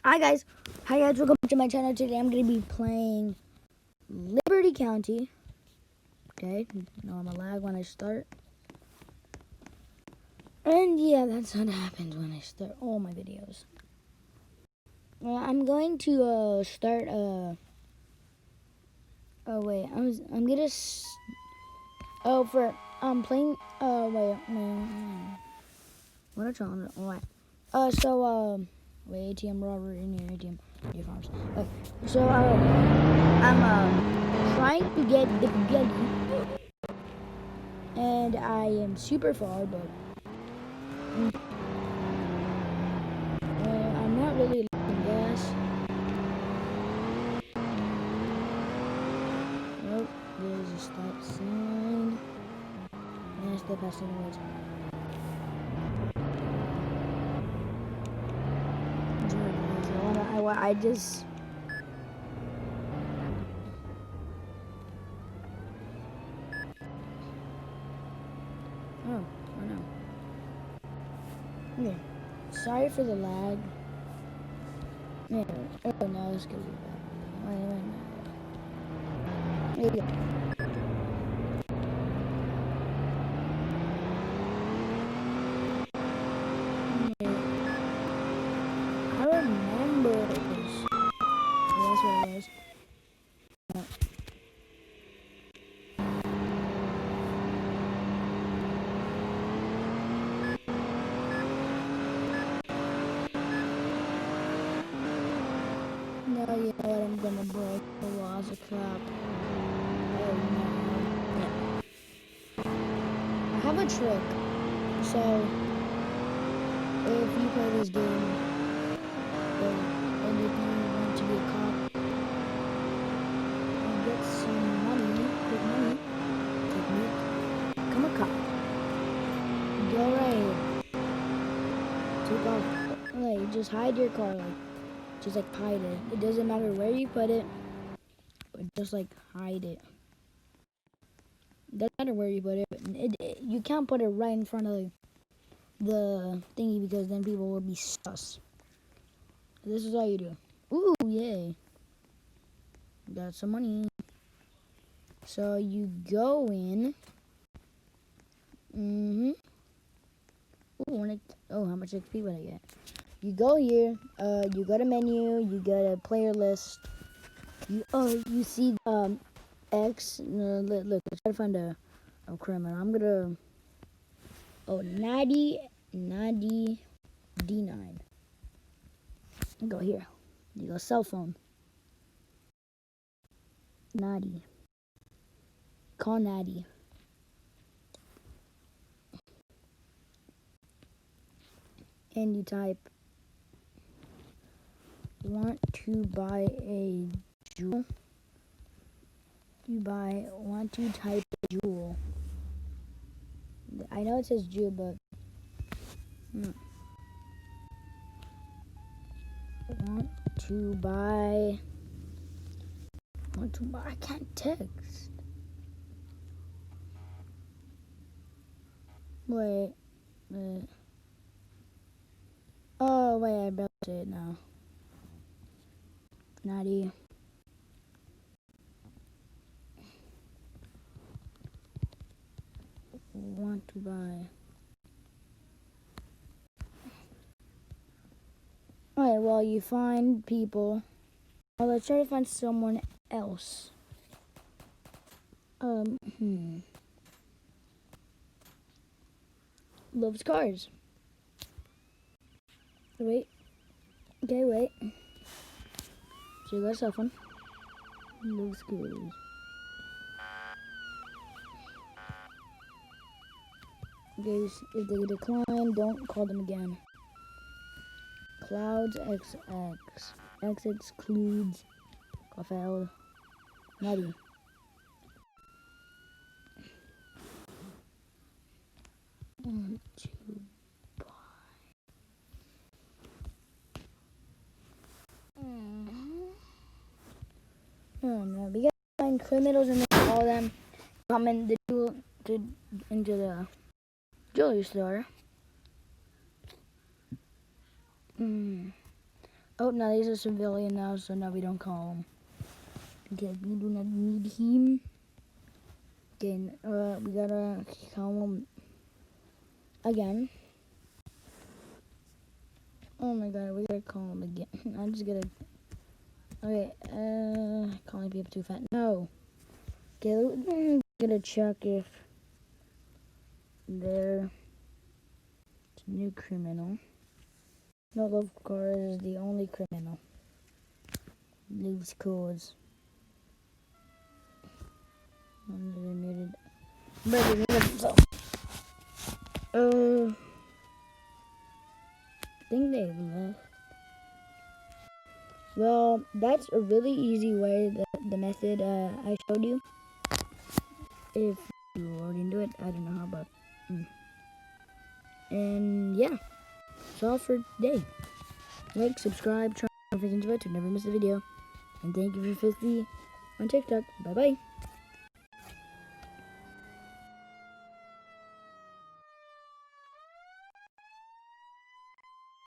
Hi guys, welcome to my channel. Today I'm going to be playing Liberty County. Okay, no, I'm a lag when I start. And yeah, that's what happens when I start all my videos. I'm going to start oh wait, I'm gonna I'm playing what a challenge. What? Wait, ATM robbery in your ATM. Your farms. Okay. So I'm trying to get the Bugatti, and I am super far, but I'm not really losing gas. Nope, there's a stop sign. And I still passing the woods. I just. Oh no. Yeah. Sorry for the lag. Yeah. Oh no, it's because of that. Wait. There you go. I remember this. Yeah, that's what it was. No, you know what? I'm gonna break the laws of crap. Oh no. I have a trick. So, if you play this game, and if you want to be a cop and get some money, quick money, technique, become a cop. Go right. Take off. Like, just hide your car. Just like hide it. It doesn't matter where you put it, but just like hide it. Doesn't matter where you put it. You can't put it right in front of the thingy because then people will be sus. This is all you do. Ooh, yay. Got some money. So you go in. Ooh, how much XP would I get? You go here. You go to menu. You go to player list. You see X. Look, let's try to find a criminal. I'm gonna. Oh, Natty D9. Go here. You go cell phone. Natty. Call Natty. And you type, want to buy a jewel. Want to type a jewel. I know it says jewel, but want to buy. I can't text. Wait. Oh wait, I about to say it now. Natty. Want to buy. Alright, well, you find people. Well, let's try to find someone else. Loves cars. Wait. Okay, wait. So you got a cell phone. Loves cars. Okay, if they decline, don't call them again. Clouds XX. X excludes. Failed. Natty. Want to buy. Oh no, we gotta find criminals and then call them. Come in into the jewelry store. Oh, now he's a civilian now, so now we don't call him. Because we do not need him. Okay, we gotta call him again. Oh my god, we gotta call him again. I'm just gonna... Okay, calling people too fat. No. Okay, we're gonna check if they're a new criminal. No, of course, is the only criminal. Leaves codes. They're muted. But they muted themselves. I think they left. Well, that's a really easy way, the method I showed you. If you already knew it, I don't know how, but... And yeah, that's all for today. Like, subscribe, turn on notifications to never miss a video. And thank you for 50 on TikTok. Bye-bye.